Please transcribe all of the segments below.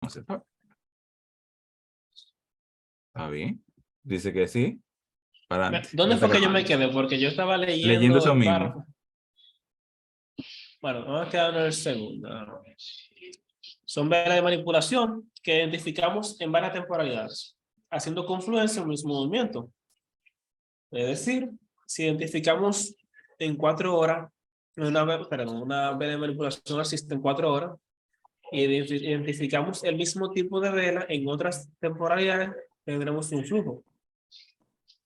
No se sabe. ¿Está bien? Dice que sí. Para adelante. ¿Dónde fue que yo me quedé? Porque yo estaba Leyendo eso el mismo. párrafo. Bueno, vamos a quedarnos en el segundo. Son velas de manipulación que identificamos en varias temporalidades, haciendo confluencia en el mismo movimiento. Es decir, si identificamos en 4 horas, una vela de manipulación existe en 4 horas, y identificamos el mismo tipo de vela en otras temporalidades, tendremos un flujo.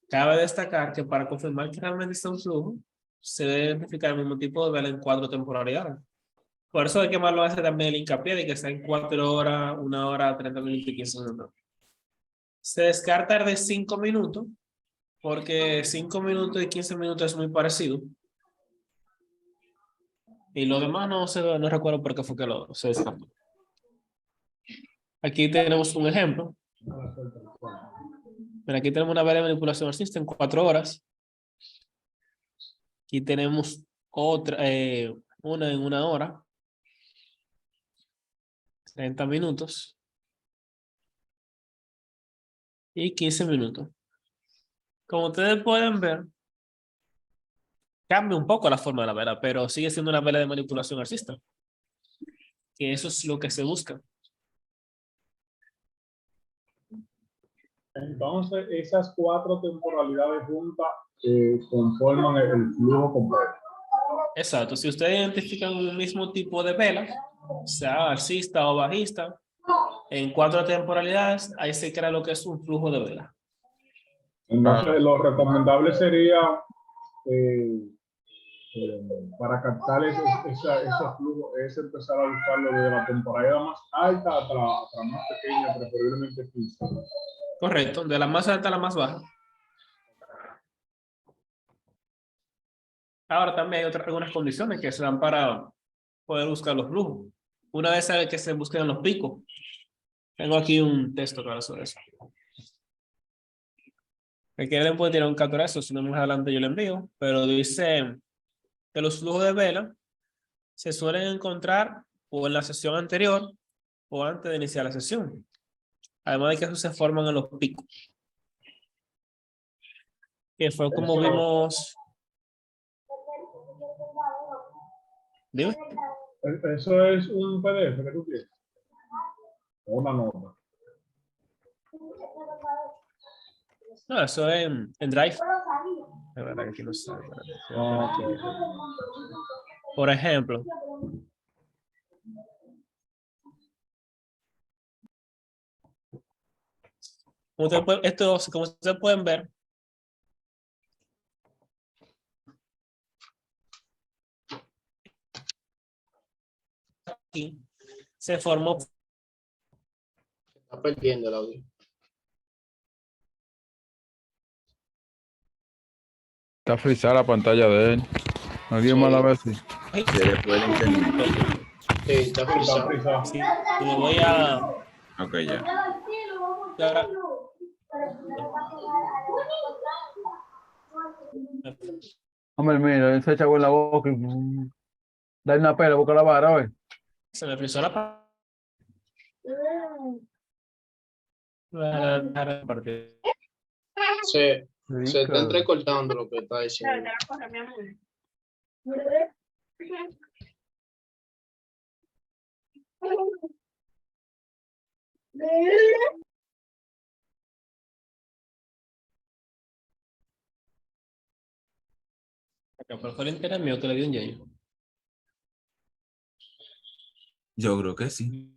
Cabe destacar que para confirmar que realmente está un flujo, se debe identificar el mismo tipo de vela en 4 temporalidades. Por eso hay que Marlon hace también el hincapié de que está en 4 horas, 1 hora, 30 minutos y 15 minutos. Se descarta el de 5 minutos, porque 5 minutos y 15 minutos es muy parecido. Y lo demás no recuerdo por qué fue que se descartó. Aquí tenemos un ejemplo. Pero aquí tenemos una vela de manipulación alcista en 4 horas. Aquí tenemos otra, una en 1 hora, 30 minutos y 15 minutos. Como ustedes pueden ver, cambia un poco la forma de la vela, pero sigue siendo una vela de manipulación alcista. Que eso es lo que se busca. Entonces, esas 4 temporalidades juntas conforman el flujo completo. Exacto. Si ustedes identifican un mismo tipo de vela, sea alcista o bajista, en 4 temporalidades, ahí se crea lo que es un flujo de vela. Entonces, lo recomendable sería, para captar ese flujo, es empezar a buscarlo desde la temporalidad más alta hasta la más pequeña, preferiblemente 15. Correcto, de la más alta a la más baja. Ahora también hay algunas condiciones que se dan para poder buscar los flujos. Una vez que se busquen los picos. Tengo aquí un texto que habla sobre eso. El que le puede tirar un captura de eso, si no más adelante yo le envío, pero dice que los flujos de vela se suelen encontrar o en la sesión anterior o antes de iniciar la sesión. Además de que eso se forman en los picos. Que fue como vimos. Dime. Eso es un PDF que tú tienes. O una nota. No, eso es en Drive. De verdad que aquí no sale. Por ejemplo. Como ustedes pueden ver, aquí se formó. Está perdiendo el audio. Está frisada la pantalla de él. ¿Alguien más la ve así? Después del internet. Sí, está frisado. Sí, lo voy a. Ok, ya. Hombre, mira, él se echa agua en la boca y da una pela, boca la vara, ¿ves? Se me frizó la partida. Se está entrecortando lo que está diciendo. Pero fue el internet mío que le dio un yello. Yo creo que sí.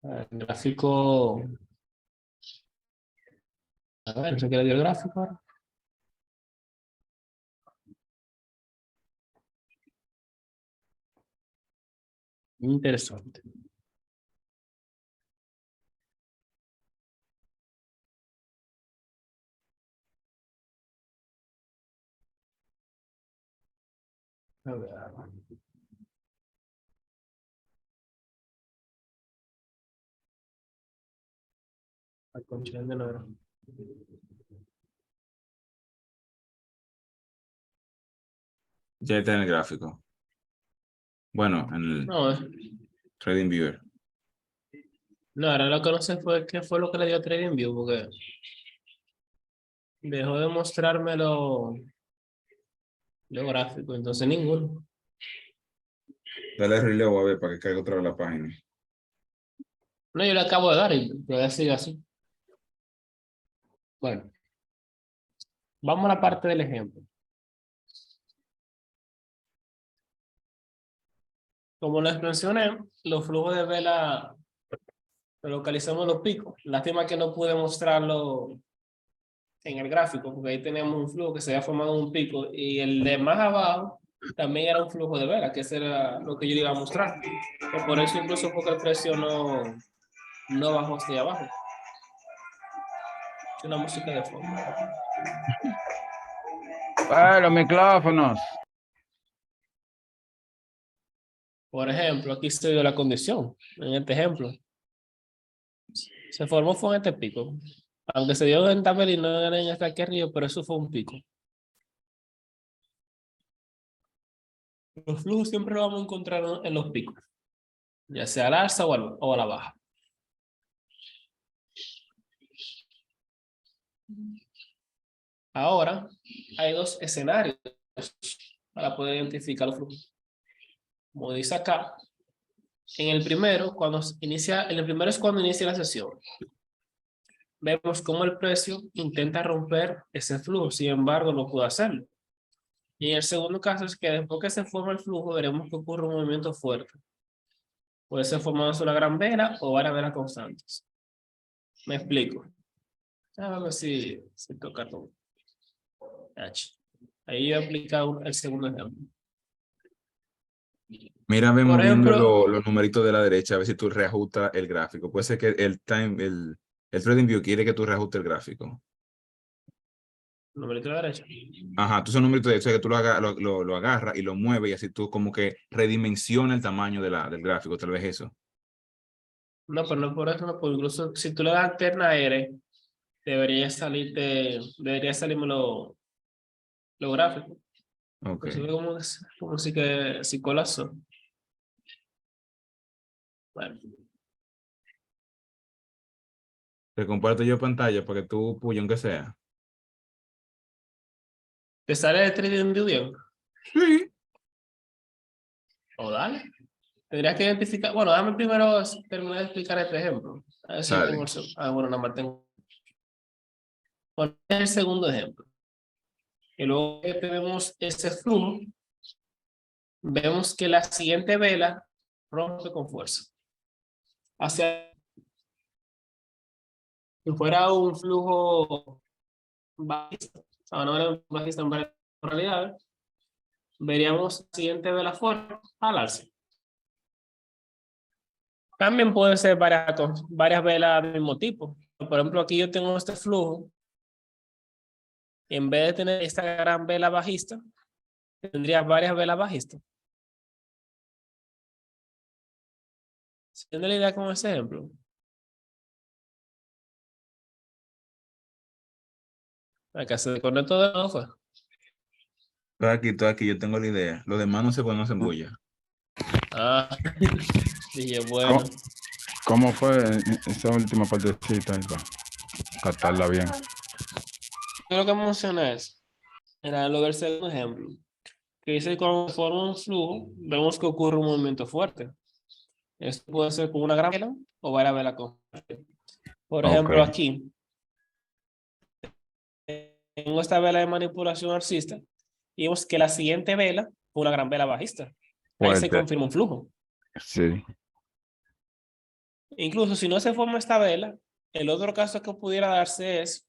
El gráfico. A ver, no sé qué le dio el gráfico ahora. Interesante. A ver. Al conchón de nuevo. Ya está en el gráfico. Bueno, en el No, Trading Viewer. No, ahora lo que no sé fue qué fue lo que le dio TradingView, porque dejó de mostrarme lo gráfico, entonces ninguno. Dale relevo a ver para que caiga otra vez la página. No, yo le acabo de dar y todavía sigue así. Bueno, vamos a la parte del ejemplo. Como les mencioné, los flujos de vela localizamos los picos. Lástima que no pude mostrarlo en el gráfico, porque ahí tenemos un flujo que se había formado en un pico y el de más abajo también era un flujo de vela, que ese era lo que yo le iba a mostrar. Que por eso incluso porque el precio no bajó hacia abajo. Es una música de fondo. Los micrófonos. Por ejemplo, aquí se dio la condición, en este ejemplo. Se formó fue en este pico. Aunque se dio en tabel y no en hasta aquí arriba, pero eso fue un pico. Los flujos siempre los vamos a encontrar en los picos, ya sea al alza o a la baja. Ahora, hay dos escenarios para poder identificar los flujos. Como dice acá, en el primero es cuando inicia la sesión. Vemos cómo el precio intenta romper ese flujo, sin embargo, no pudo hacerlo. Y en el segundo caso es que después que se forma el flujo, veremos que ocurre un movimiento fuerte. Puede ser formado una gran vela o varias velas constantes. Me explico. A ver si toca todo. Ahí yo he aplicado el segundo ejemplo. Mira, ve Por moviendo ejemplo, los numeritos de la derecha, a ver si tú reajustas el gráfico. Puede ser que el TradingView quiere que tú reajustes el gráfico. numerito de la derecha. Ajá, tú son numeritos de derecha que tú lo agarras y lo mueves y así tú como que redimensiona el tamaño del gráfico, tal vez eso. No, pero no por eso, no, porque incluso si tú le das alterna R, debería salirme lo gráfico. Ok. Pues se ve como si colapsó. Bueno, Te comparto yo pantalla para que tú puya aunque sea. ¿te sale el TradingView bien? Sí. O dale. Tendrías que identificar. Bueno, dame primero terminar de explicar este ejemplo. A ver si Dale. tengo bueno, nada más tengo. Bueno, este es el segundo ejemplo. Y luego que tenemos ese flujo, vemos que la siguiente vela rompe con fuerza. Si fuera un flujo bajista, o sea, no era un bajista en varias realidades, veríamos la siguiente vela fuerte al alza. También pueden ser varias velas del mismo tipo. Por ejemplo, aquí yo tengo este flujo. Y en vez de tener esta gran vela bajista, tendría varias velas bajistas. ¿Tiene la idea con ese ejemplo? Acá se desconectó de nuevo, fue. Todo aquí, yo tengo la idea. Los demás no se conocen bulla. Ah, dije, bueno. ¿Cómo fue esa última partecita? Para captarla bien. Yo lo que mencioné era lo del segundo ejemplo. Que dice que cuando se forma un flujo, vemos que ocurre un movimiento fuerte. Esto puede ser con una gran vela o varias velas constantes. Por ejemplo, Ok. aquí tengo esta vela de manipulación alcista y vemos que la siguiente vela fue una gran vela bajista. Ahí se Fuerte. confirma un flujo. Sí. Incluso si no se forma esta vela, el otro caso que pudiera darse es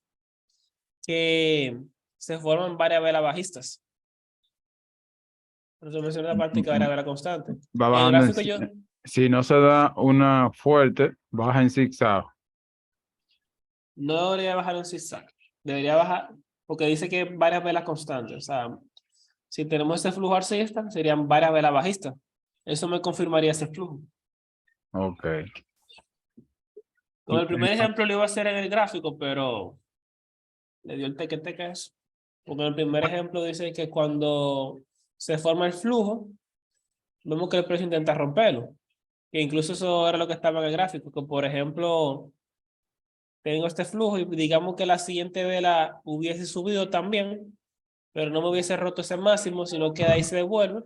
que se forman varias velas bajistas. Por eso mencioné la parte que varias velas constantes. Va En el bajando gráfico yo si no se da una fuerte, baja en zigzag. no debería bajar en zigzag. Debería bajar porque dice que varias velas constantes. O sea, si tenemos este flujo alcista, serían varias velas bajistas. Eso me confirmaría ese flujo. Ok. Con el primer ejemplo lo iba a hacer en el gráfico, pero le dio el teque-teque a eso. Porque en el primer ejemplo dice que cuando se forma el flujo, vemos que el precio intenta romperlo. Que incluso eso era lo que estaba en el gráfico, que por ejemplo, tengo este flujo y digamos que la siguiente vela hubiese subido también, pero no me hubiese roto ese máximo, sino que de ahí se devuelve.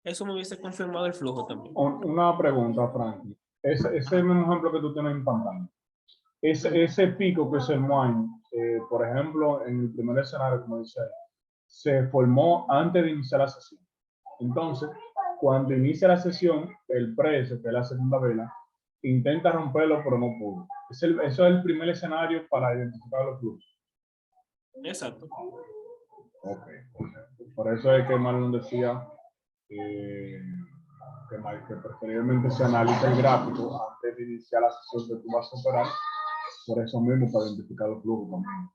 Eso me hubiese confirmado el flujo también. Una pregunta, Frankie. Ese mismo ejemplo que tú tienes en pantalla. Ese pico que se mueve, por ejemplo, en el primer escenario, como dice, se formó antes de iniciar la sesión. Entonces, cuando inicia la sesión, el precio, que es la segunda vela, intenta romperlo, pero no pudo. Eso es el primer escenario para identificar los flujos. Exacto. Ok. Por eso es que Marlon decía que preferiblemente se analiza el gráfico antes de iniciar la sesión que tú vas a operar. Por eso mismo, para identificar los flujos también.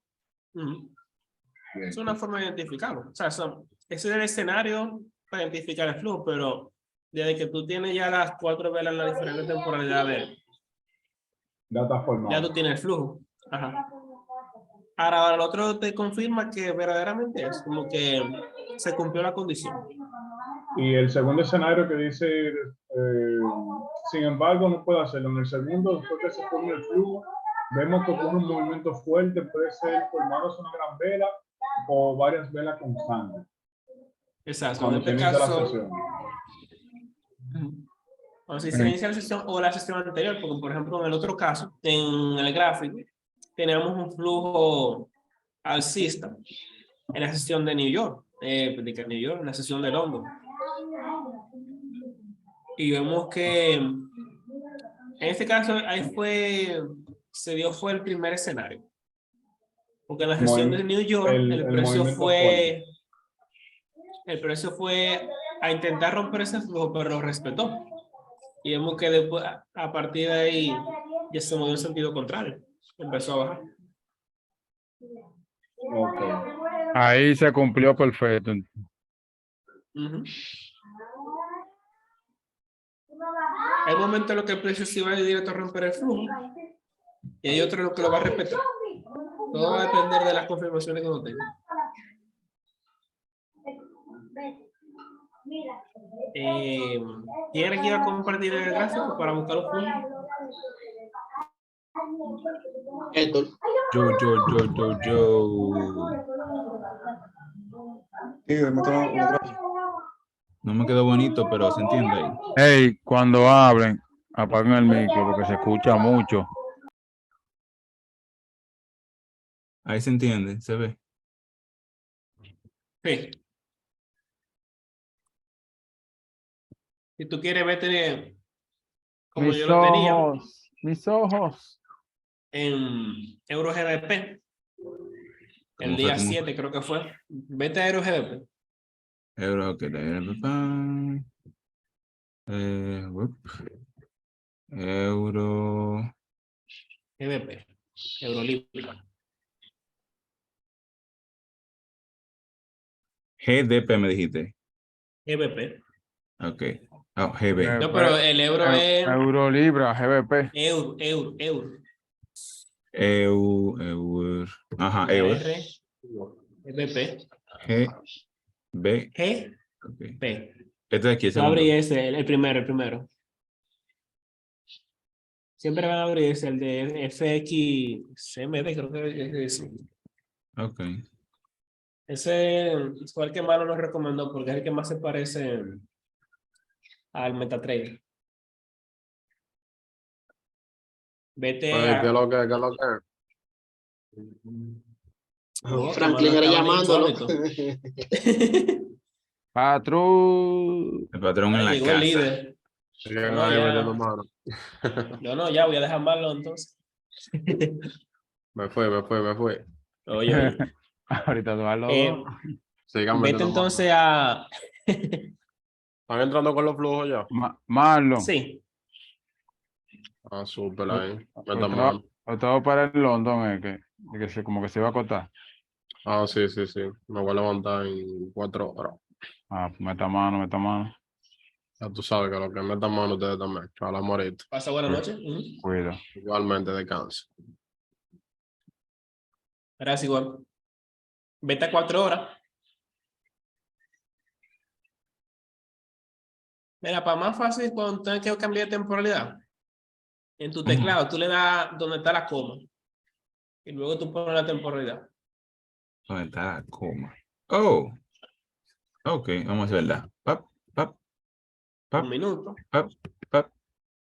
Bien. Es una forma de identificarlo. O sea, ese es el escenario para identificar el flujo, pero desde que tú tienes ya las 4 velas en la diferente temporalidad, Data formado. ya tú tienes el flujo. Ajá. Ahora el otro te confirma que verdaderamente es como que se cumplió la condición. Y el segundo escenario que dice, sin embargo, no puede hacerlo. En el segundo, después que se pone el flujo, vemos que ocurre un movimiento fuerte, puede ser formándose una gran vela o varias velas constantes. Exacto. Cuando En este se inicia la caso, sesión. o si se inicia la sesión o la sesión anterior, porque por ejemplo en el otro caso, en el gráfico, teníamos un flujo alcista en la sesión de New York, en la sesión de London. Y vemos que en este caso ahí fue el primer escenario. Porque en la sesión de New York el precio fue a intentar romper ese flujo, pero lo respetó. Y vemos que después, a partir de ahí, ya se movió en sentido contrario. Empezó a bajar. Okay. Ahí se cumplió perfecto. Hay momentos en los que el precio sí va a ir directo a romper el flujo. Y hay otros en los que lo va a respetar. Todo va a depender de las confirmaciones que uno tenga. ¿Quién aquí va a compartir el gráfico para buscar los flujos? Héctor. Yo. No me quedó bonito, pero se entiende ahí. Hey, cuando hablen, apaguen el micro porque se escucha mucho. Ahí se entiende, se ve. Sí. Si tú quieres, vete como Mis yo lo tenía ojos, mis ojos. en EuroGBP. El ¿Cómo fue? día ¿Cómo 7 creo que fue. Vete a EuroGBP. Euro, ok. Euro. GBP. Eurolibra. GDP me dijiste. GBP. Ok. Oh, GB. No, pero el euro es Eurolibra, GBP. euro. Ajá, La euro. R, GBP. GB. GP. Okay. Este de aquí, el Tú abrí segundo. ese, el primero. Siempre van a abrir ese, el de FXCMD, creo que es. Ok. Ese fue el que más nos recomendó porque es el que más se parece al MetaTrader. Vete Oye, ¿qué es a... lo que? ¿Qué es lo que? No, Franklin era acaban de llamándolo. insólito. Patrón. El patrón en la Llegó el casa. líder. Llegan No, ahí ya. metiendo mano. Ya voy a dejar malo entonces. Me fue. Oye. Ahorita tú vas los Eh, dos. Sigan vete metiendo mano. entonces a... ¿Están entrando con los flujos ya? Marlon. Sí. Ah, súper ahí. Meta Otro mano. para el London, como que se iba a acotar. Ah, sí. Me voy a levantar en 4 horas. Ah, meta mano. Ya tú sabes que lo que meta mano ustedes también. A la morita. Pasa buena noche. Cuida. Igualmente descansa. Gracias igual. Vete a 4 horas. Mira, para más fácil, cuando tengas que cambiar de temporalidad, en tu ¿Cómo? teclado tú le das donde está la coma y luego tú pones la temporalidad. ¿Dónde está la coma? Oh, ok, vamos a ver verdad. Pap, pap, Un pap, minuto, pap, pap,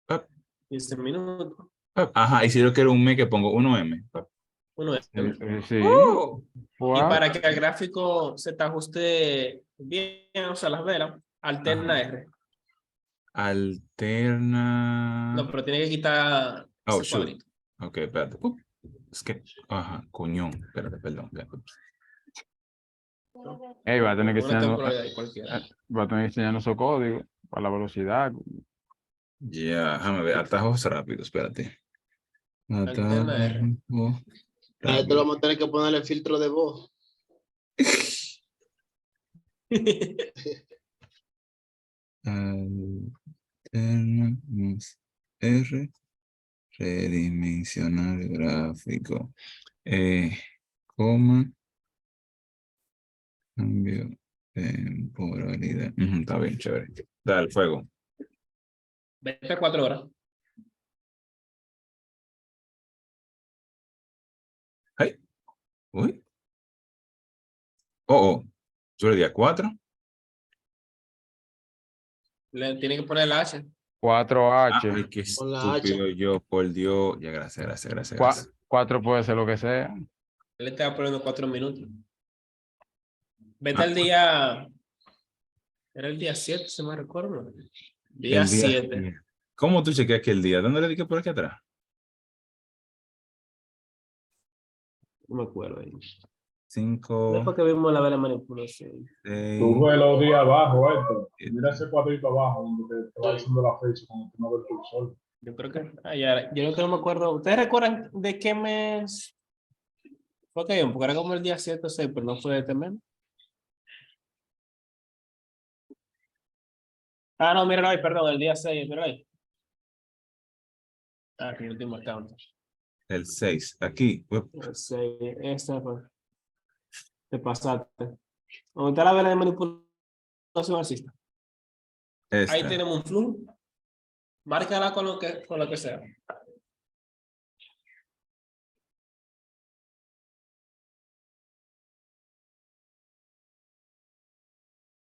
pap, 15 minutos, pap. Ajá, y si yo quiero un mes que pongo 1M. Pap. uno Sí, M. sí. Y Wow. para que el gráfico se te ajuste bien, o sea, las velas, alterna Ajá. R. Alterna. No, pero tiene que quitar Oh, ese shoot. cuadrito. Ok, espérate. Es que, ajá, coñón. Espérate, perdón. Ey, va a tener que Una enseñarnos, temporalidad cualquiera. va a tener que enseñarnos esos códigos para la velocidad. Ya, déjame ver. Atajos rápidos, espérate. Alterna R. Atajos A esto rápidos. vamos a tener que ponerle filtro de voz. Alterna más R. Redimensionar gráfico. Coma. Cambio. Temporalidad. Ujú, está bien, chévere. Dale, fuego. 24 horas. Ay, uy. Oh, oh. Yo le di a 4. Le tiene que poner la H. 4H. Ay, qué Con la H. estúpido yo, por Dios. Ya, gracias, gracias, gracias, gracias. 4 puede ser lo que sea. Él estaba poniendo 4 minutos. Vete Ah, al día. Era el día 7, se me recuerdo. Día el día. 7. ¿Cómo tú chequeas que el día? ¿Dónde le dije por aquí atrás? No me acuerdo. 5, Después que vimos la vela manipulación. 6. Tú ves los días abajo, esto. Mira ese cuadrito abajo donde te va diciendo la fecha cuando tú mueves el cursor. Yo creo que. Yo no me acuerdo. ¿Ustedes recuerdan de qué mes fue que porque era como el día 7 o 6, pero no fue de este mes? Ah, no, míralo ahí, perdón, el día 6, míralo ahí. Ah, que el último account. El 6. Aquí. El 6, esta fue. Te pasaste. ¿Dónde está la vela de manipulación alcista? Ahí Esta. tenemos un flujo. Márcala con lo que sea.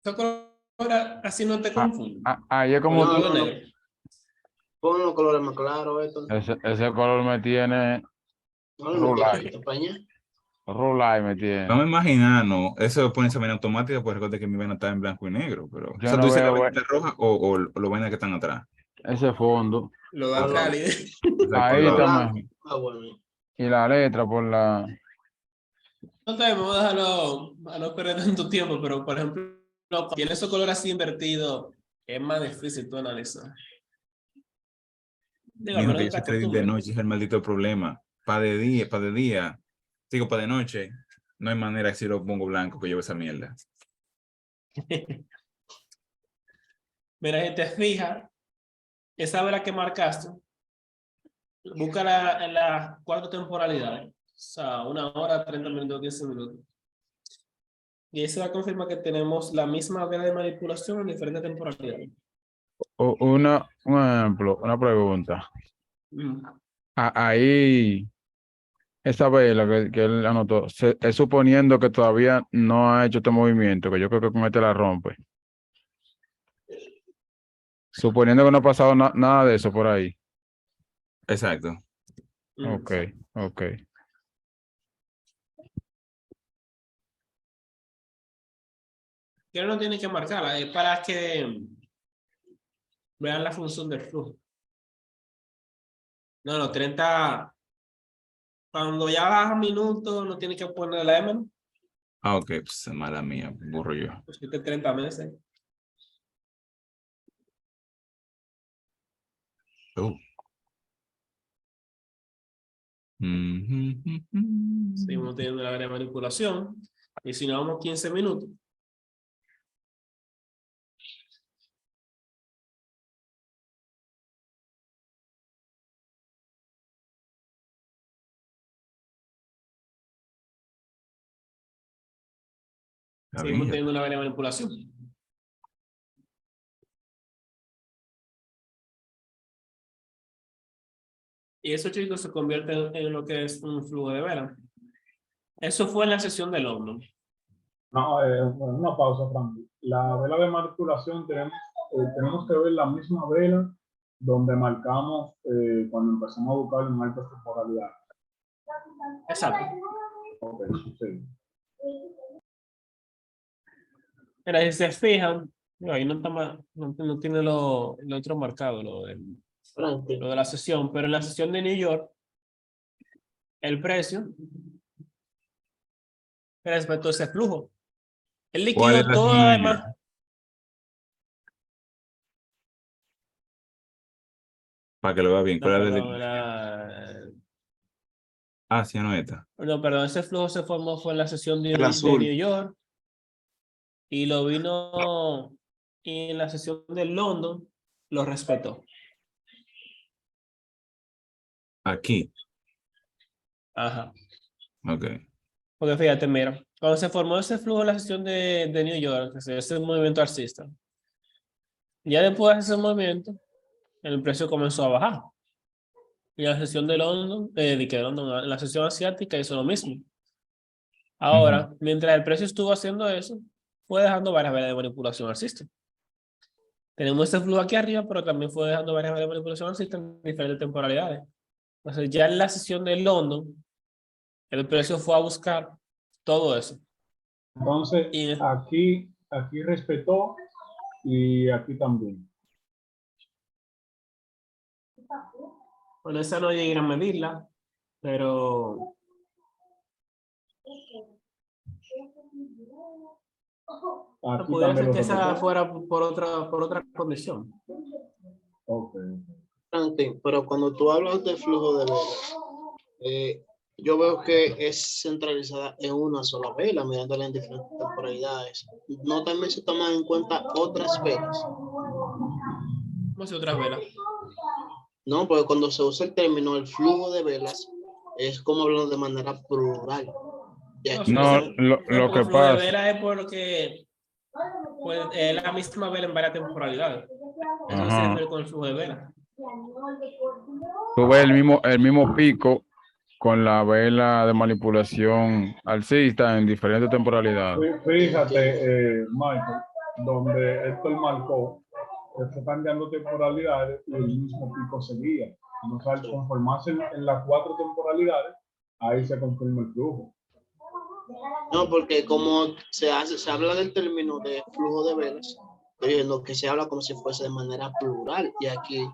Esa color así no te Ah, confunde. ahí es Con como el No, tú, color no, no. negro. Pon los colores más claros, esto. ese color me tiene No, no, rulay, te apaña. rulay me tiene. Vamos a imaginar, no. Eso pone esa vaina automática, pues recuerda que mi vaina está en blanco y negro. Pero, o Yo sea, tú no dices la veo vaina está roja o los vainas que están atrás. ese fondo. Lo da Ah, Ponlo, atrás. exacto. Ahí ponlo está blanco. mejor. Ah, bueno. Y la letra por la. No te vamos a dejarlo a no perder tanto tiempo, pero por ejemplo, cuando tiene esos colores así invertidos, es más difícil tú analizar. Digo, al Mijo, menos que que yo te soy trading de acostumbres. noche, es el maldito problema. Para de día, digo, para de noche, no hay manera que si lo pongo blanco que lleve esa mierda. Mira, gente, fija, esa vela que marcaste, búscala en las 4 temporalidades. O sea, 1 hora, 30 minutos, 15 minutos. Y eso va a confirmar que tenemos la misma vela de manipulación en diferentes temporalidades. Un ejemplo, una pregunta. Mm. Ahí, esa vela que él anotó, es suponiendo que todavía no ha hecho este movimiento, que yo creo que con este la rompe. Suponiendo que no ha pasado nada de eso por ahí. Exacto. Ok, ok. Que no tiene que marcarla, es para que vean la función del flujo. No, no, 30. Cuando ya baja minutos, no tiene que poner la M, ¿no? Ah, ok, pues mala mía, burro yo. Pues que 30 meses. Oh. Seguimos teniendo la área de manipulación. Y si nos vamos 15 minutos. Está Seguimos bien, teniendo una área de manipulación. Y eso, chicos, se convierte en lo que es un flujo de vela. Eso fue en la sesión de London. No, una pausa, Frankie. La vela de manipulación tenemos que ver la misma vela donde marcamos cuando empezamos a buscar en altas temporalidades. Exacto. Ok, sí. Mira, si se fijan, no, ahí no, está no tiene lo otro marcado, Franklin, lo de la sesión, pero en la sesión de New York, el precio respecto a ese flujo. El ¿Cuál es líquido, la todo zona de New además. York? Para que lo vea bien. No, ¿Cuál es la perdón, de Asia, no esta? no, perdón, ese flujo se formó fue en la sesión El de azul. New York y lo vino y en la sesión de London lo respetó. Aquí. Ajá. Ok. Porque fíjate, mira, cuando se formó ese flujo en la sesión de New York, ese movimiento alcista, ya después de ese movimiento, el precio comenzó a bajar. Y la sesión de London, en la sesión asiática hizo lo mismo. Ahora, mientras el precio estuvo haciendo eso, fue dejando varias velas de manipulación alcista. Tenemos este flujo aquí arriba, pero también fue dejando varias velas de manipulación alcista en diferentes temporalidades. Entonces, ya en la sesión de London, el precio fue a buscar todo eso. Entonces, Y aquí respetó y aquí también. bueno, esa no llegué a medirla, pero Aquí pudiera también ser lo que esa respetó. fuera por otra condición. Ok. Franklin, pero cuando tú hablas de flujo de vela, yo veo que es centralizada en una sola vela, mirándola en diferentes temporalidades. No también se toman en cuenta otras velas. Vamos a hacer otras velas. No, porque cuando se usa el término el flujo de velas, es como hablando de manera plural. Y aquí No, estamos, lo Porque que flujo de pasa, vela es porque pues, es la misma vela en varias temporalidades. Eso se ajá, refiere con el flujo de vela. tú ves el mismo pico con la vela de manipulación alcista en diferentes temporalidades. Fíjate, Michael, donde Héctor marcó, se están dando temporalidades y el mismo pico seguía. Entonces, al conformarse en las 4 temporalidades, ahí se confirma el flujo. no, porque como se habla del término de flujo de velas, estoy diciendo que se habla como si fuese de manera plural, y aquí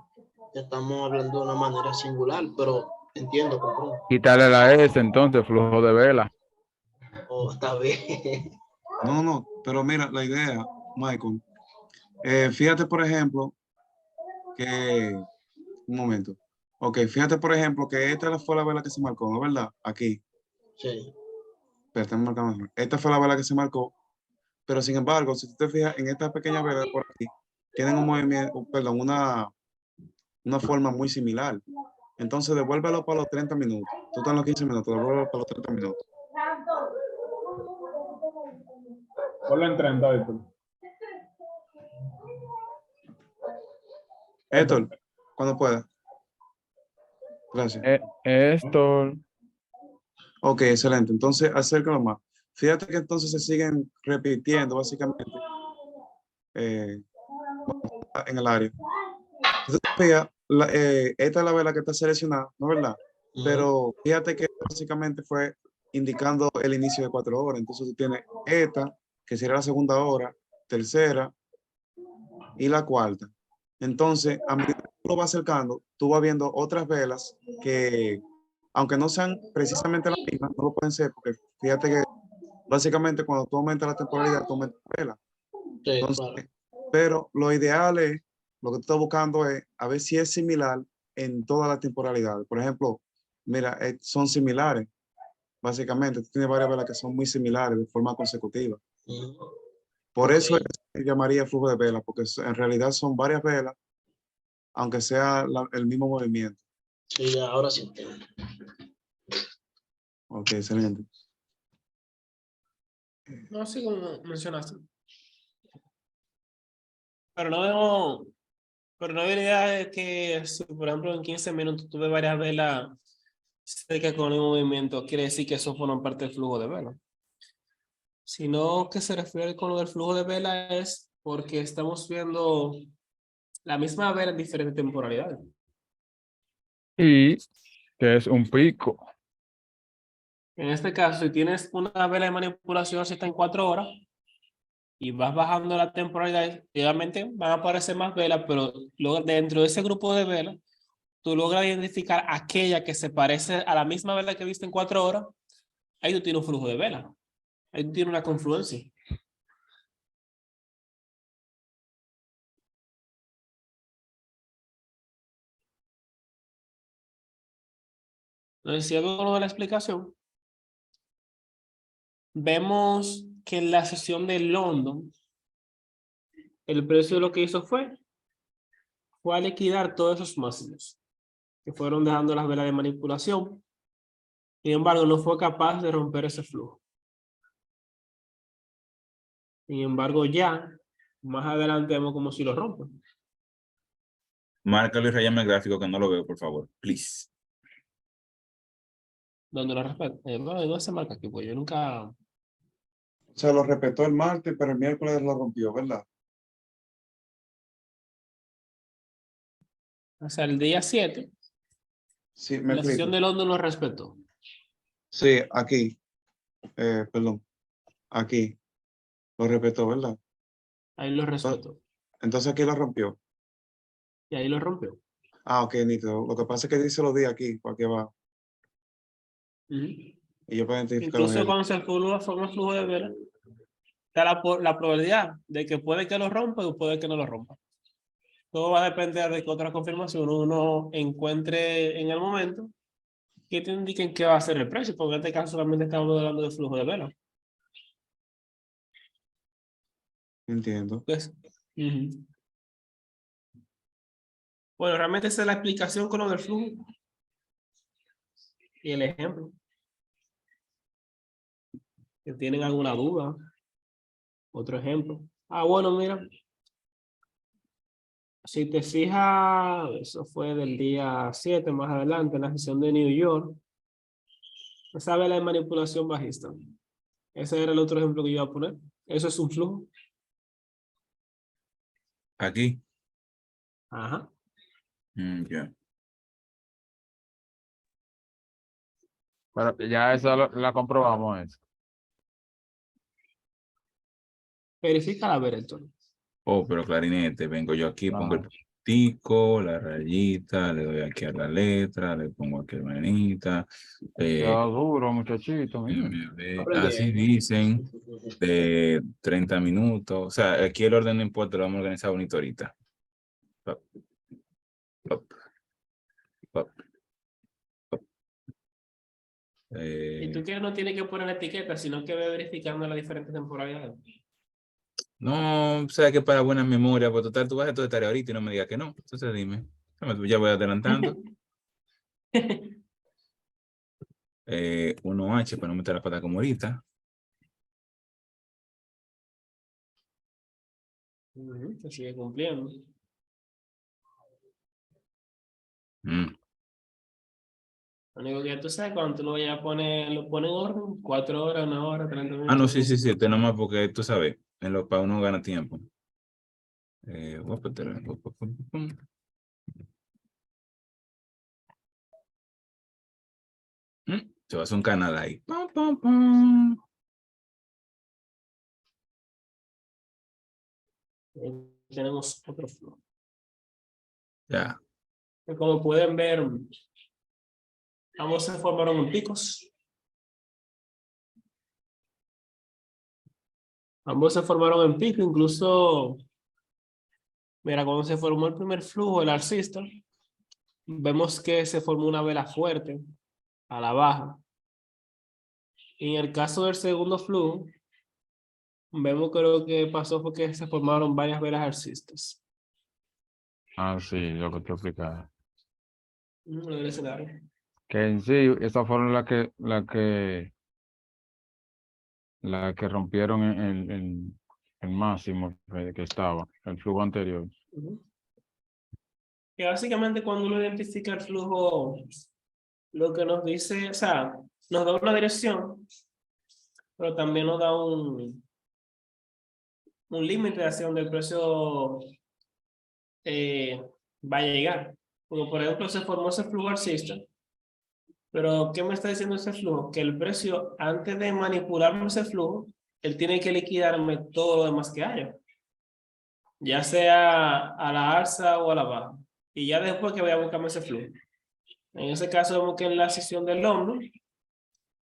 estamos hablando de una manera singular, pero entiendo, comprendo. Quitarle la S, entonces, flujo de vela. Oh, está bien. No, pero mira, la idea, Michael, fíjate por ejemplo que, un momento, ok, fíjate por ejemplo que esta fue la vela que se marcó, ¿no es verdad? Aquí, Sí, pero estamos marcando mejor. Esta fue la vela que se marcó, pero sin embargo, si tú te fijas en esta pequeña vela por aquí, tienen un movimiento, perdón, una forma muy similar. Entonces, devuélvelo para los 30 minutos. Tú estás en los 15 minutos, devuélvelo para los 30 minutos. Ponlo en 30, Héctor. Héctor, cuando pueda. Gracias. Esto, Ok, excelente. Entonces, acércalo más. Fíjate que entonces se siguen repitiendo básicamente eh, en el área. Entonces, fíjate, esta es la vela que está seleccionada, ¿no es verdad? Pero fíjate que básicamente fue indicando el inicio de 4 horas. Entonces tú tienes esta, que sería la segunda hora, tercera y la cuarta. Entonces, a medida que tú lo vas acercando, tú vas viendo otras velas que, aunque no sean precisamente las mismas, no lo pueden ser, porque fíjate que básicamente cuando tú aumentas la temporalidad, tú aumentas la vela. sí, Entonces, claro. pero lo ideal es, lo que tú estás buscando es a ver si es similar en todas las temporalidades. Por ejemplo, mira, son similares. Básicamente, tú tienes varias velas que son muy similares de forma consecutiva. Por eso Ok. se llamaría flujo de velas, porque en realidad son varias velas, aunque sea el mismo movimiento. Sí, ahora sí entiendo. Ok, excelente. No, sí, como mencionaste. Pero no veo Pero no había idea de que, si, por ejemplo, en 15 minutos tuve varias velas cerca con el movimiento, quiere decir que eso forma parte del flujo de vela. Sino que se refiere con lo del flujo de vela es porque estamos viendo la misma vela en diferentes temporalidades. Y que es un pico. En este caso, si tienes una vela de manipulación, si está en 4 horas, y vas bajando la temporalidad, obviamente van a aparecer más velas, pero luego dentro de ese grupo de velas, tú logras identificar aquella que se parece a la misma vela que viste en 4 horas, ahí tú tienes un flujo de velas, ahí tú tienes una confluencia. Entonces, si hago lo de la explicación, vemos que en la sesión de London, el precio de lo que hizo fue a liquidar todos esos máximos que fueron dejando las velas de manipulación. Sin embargo, no fue capaz de romper ese flujo. Sin embargo, ya más adelante vemos como si lo rompen. Márcalo y rayame el gráfico que no lo veo, por favor. Please. Donde lo respeto. No se marca aquí, pues yo nunca. O sea, lo respetó el martes, pero el miércoles lo rompió, ¿verdad? O sea, el día 7, Sí, me la sesión explico. de London lo respetó. Sí, aquí. Perdón. Aquí. Lo respetó, ¿verdad? Ahí lo respetó. Entonces aquí lo rompió. Y ahí lo rompió. Ah, ok, nítido. Lo que pasa es que dice los días aquí, para que va. Ujú. Y yo puedo identificar los Incluso días. cuando se forma un flujo de vela, está la probabilidad de que puede que lo rompa o puede que no lo rompa. Todo va a depender de que otra confirmación uno encuentre en el momento que te indiquen qué va a ser el precio, porque en este caso solamente estamos hablando de flujo de vela. Entiendo. Pues, ujú. Bueno, realmente esa es la explicación con lo del flujo y el ejemplo. Si tienen alguna duda, otro ejemplo. Ah, bueno, mira, si te fijas, eso fue del día 7 más adelante en la sesión de New York. Esa vela de manipulación bajista. Ese era el otro ejemplo que yo iba a poner. Eso es un flujo. Aquí. Ajá. Ya. Pero ya esa la comprobamos. Eso. Verifica a ver entonces. Oh, pero clarinete, vengo yo aquí, pongo el No. puntico, la rayita, le doy aquí a la letra, le pongo aquí la manita. Queda duro, muchachito. Mira. Así dicen, de 30 minutos. O sea, aquí el orden no importa, lo vamos a organizar bonito ahorita. Pop, pop, pop, pop. Y tú quieres no tienes que poner la etiqueta, sino que ve verificando las diferentes temporalidades. No, o sea que para buena memoria, pues total, tú vas a hacer tu tarea ahorita y no me digas que no. Entonces dime, ya voy adelantando. 1H para no meter la pata como ahorita. Se sigue cumpliendo. Mm. Lo único que tú sabes, cuando tú lo vayas a poner, lo pones en orden, 4 horas, 1 hora, 30 Ah, no, minutos. sí, este nomás porque tú sabes, para uno gana tiempo. Se va a hacer un canal ahí. Pum, pum, pum. Tenemos otro flujo. Ya. Como pueden ver, ambos se formaron en picos. Ambos se formaron en pico, incluso, mira, cuando se formó el primer flujo, el alcista, vemos que se formó una vela fuerte a la baja. Y en el caso del segundo flujo, vemos que lo que pasó fue que se formaron varias velas alcistas. Ah, sí, lo que te explicaba. Lo del escenario. Que en sí, esas fueron las que rompieron el máximo que estaba, el flujo anterior. Ujú. Que básicamente cuando uno identifica el flujo, lo que nos dice, o sea, nos da una dirección, pero también nos da un límite hacia donde el precio va a llegar. Como por ejemplo se formó ese flujo alcista, pero ¿qué me está diciendo ese flujo? Que el precio, antes de manipularme ese flujo, él tiene que liquidarme todo lo demás que haya, ya sea a la alza o a la baja, y ya después que vaya a buscarme ese flujo. En ese caso vemos que en la sesión del hombro,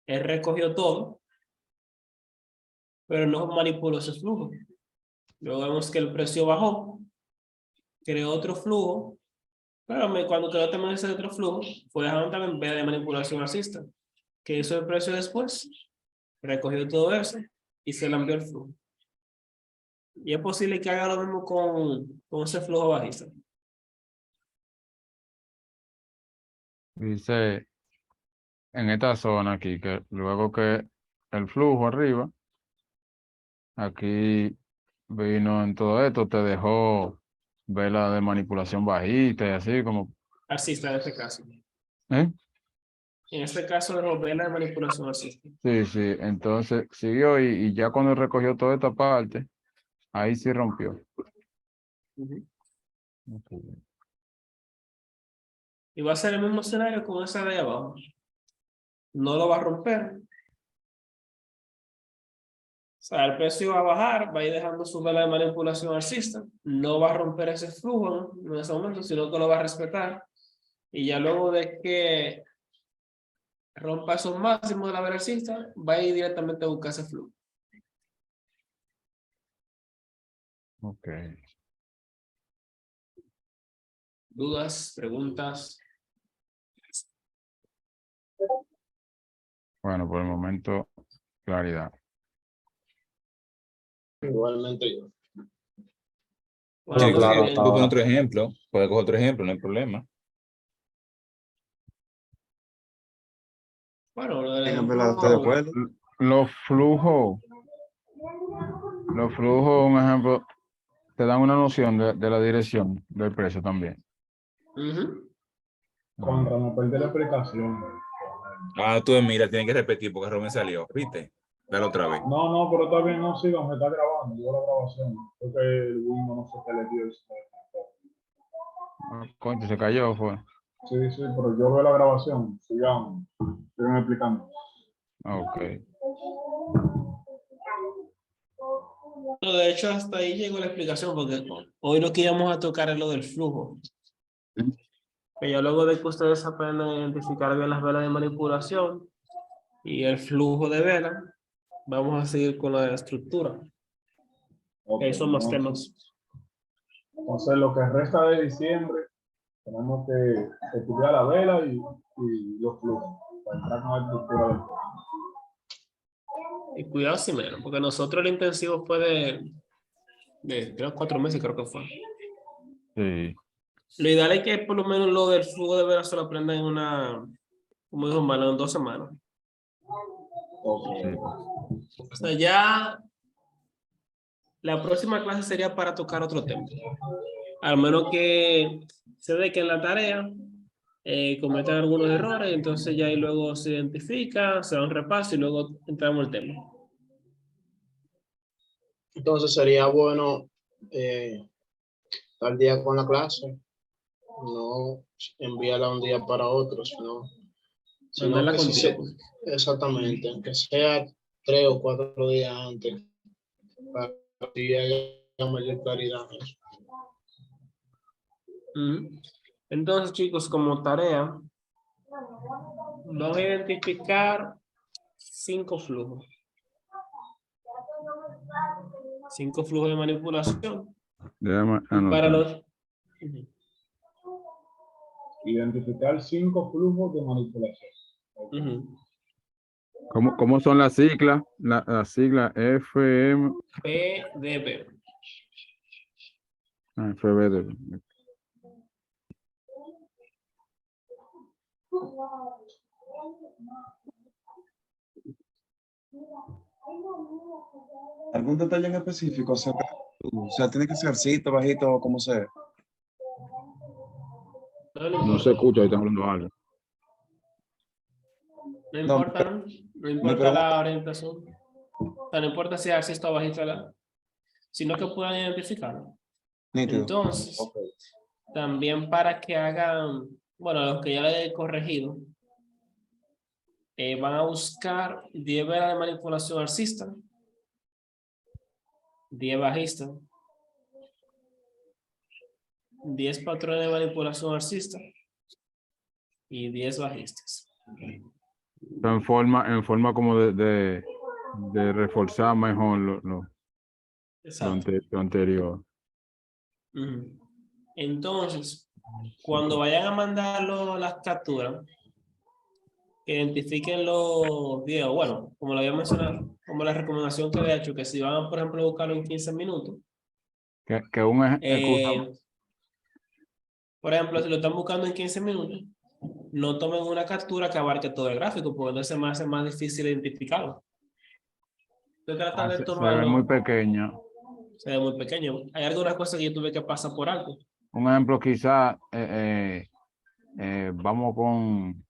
él recogió todo, pero no manipuló ese flujo. Luego vemos que el precio bajó, creó otro flujo, pero cuando creó también ese otro flujo, fue dejando también vía de manipulación alcista. Que hizo el precio después, recogió todo eso y se le envió el flujo. Y es posible que haga lo mismo con ese flujo bajista. Dice en esta zona aquí que luego que el flujo arriba, aquí vino en todo esto, te dejó vela de manipulación bajista y así como, Alcista en este caso. ¿eh? En este caso de vela de manipulación alcista. Sí, sí, entonces siguió y ya cuando recogió toda esta parte, ahí sí rompió. Ujú. Ok. Y va a ser el mismo escenario con esa de ahí abajo. No lo va a romper. O sea, el precio va a bajar, va a ir dejando su vela de manipulación alcista, no va a romper ese flujo, ¿no? En ese momento, sino que lo va a respetar. Y ya luego de que rompa esos máximos de la vela alcista, va a ir directamente a buscar ese flujo. Ok. ¿Dudas? ¿Preguntas? Bueno, por el momento, claridad. Igualmente yo. Bueno, Sí, muy claro, bien. está puede poner ahora. otro ejemplo, puede coger otro ejemplo, no hay problema. Bueno, lo del En verdad, estoy de ejemplo, acuerdo. Los flujos, un ejemplo, te dan una noción de la dirección del precio también. ujú. Contra no perder la explicación. Ah, tú mira, tienen que repetir porque Rubén salió, ¿viste? Dale otra vez. No, pero está bien, no sigan, me está grabando, yo la grabación. Creo que el Windows no sé qué le dio. Coño, se cayó, fue. Sí, pero yo veo la grabación, sigan explicando. Ok. Pero de hecho, hasta ahí llegó la explicación, porque hoy lo que íbamos a tocar es lo del flujo. Que ya luego de que ustedes aprendan a identificar bien las velas de manipulación y el flujo de vela, vamos a seguir con la estructura. Ok, Que son más temas. entonces, lo que resta de diciembre, tenemos que estudiar la vela y los flujos, para entrar con la estructura del flujo. Y cuidado si menos, porque nosotros el intensivo fue de creo 4 meses, creo que fue. Sí. Lo ideal es que por lo menos lo del flujo de vela se lo aprendan en una, como dijo Malo, en 2 semanas. Ok. Sí. O sea, ya la próxima clase sería para tocar otro tema. Al menos que se ve que en la tarea cometan algunos errores, entonces ya ahí luego se identifica, se da un repaso y luego entramos al tema. Entonces sería bueno estar día con la clase, no enviarla un día para otro, sino Mandarla que con sí se, tiempo. exactamente, aunque sea 3 o 4 días antes, para que haya mayor claridad en eso. Ujú. Entonces, chicos, como tarea, vamos a identificar 5 flujos. 5 flujos de manipulación. Déjame Y para anotar. los... Ujú. Identificar 5 flujos de manipulación. Ok. Ujú. ¿Cómo son las siglas? La sigla FM, PDB. FBD. ¿Algún detalle en específico acerca del flujo? O sea, tiene que ser alcito, bajito o como sea. No se escucha, ahí están hablando algo. No importa, ¿no? No importa pregunta- la orientación. O sea, no importa si es alcista o bajista, sino que puedan identificarlo. Nítido. Entonces, Ok. también para que hagan, bueno, los que ya le he corregido, van a buscar 10 velas de manipulación alcista, 10 bajistas, 10 patrones de manipulación alcista y 10 bajistas. En forma como de reforzar mejor lo Exacto. lo anterior. Ujú. Entonces, cuando vayan a mandarlo las capturas, que identifiquen los videos, bueno, como lo había mencionado, como la recomendación que había hecho, que si van, por ejemplo, a buscarlo en 15 minutos, Que un excusa. por ejemplo, si lo están buscando en 15 minutos, no tomen una captura que abarque todo el gráfico, porque entonces me hace más difícil identificarlo. Estoy tratando de Se ve muy tomarlo, pequeña. se ve muy pequeño. Hay algunas cosas que yo tuve que pasar por alto. Un ejemplo, quizá vamos con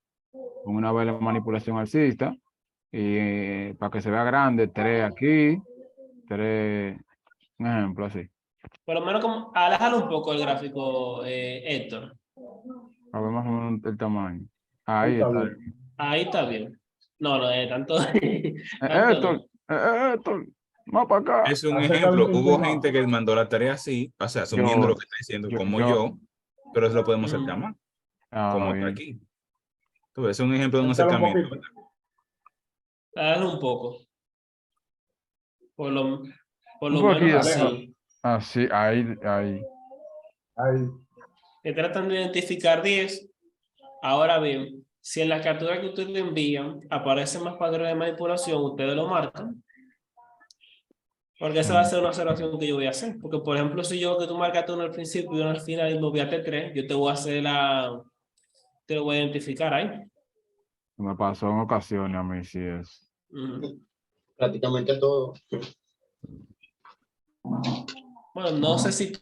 una vela de manipulación alcista y para que se vea grande, 3 aquí, 3, un ejemplo así. Por lo menos como, aléjalo un poco el gráfico, Héctor. A ver más o menos el tamaño. Ahí Está está. bien. Ahí está bien. No, no, tanto, tanto no. Héctor, más para acá. Es un Acércalo ejemplo. un poquito Hubo más. gente que mandó la tarea así, o sea, asumiendo lo que está diciendo como yo, pero eso lo podemos acercar más, como está Bien. aquí. Entonces, es un ejemplo de un Acércalo un acercamiento. poquito. Aléjalo un poco. Por lo Un poquito. menos Aleja. así. Así, ahí. Ahí. Que tratan de identificar 10. Ahora bien, si en la captura que ustedes le envían aparecen más patrones de manipulación, ustedes lo marcan. Porque esa va a ser una observación que yo voy a hacer. Porque, por ejemplo, si yo que tú marcaste uno al principio y uno al final y me obviaste 3, yo te voy a hacer te lo voy a identificar ahí. Me pasó en ocasiones a mí, sí es. Ujú. Prácticamente todo. Bueno, no sé si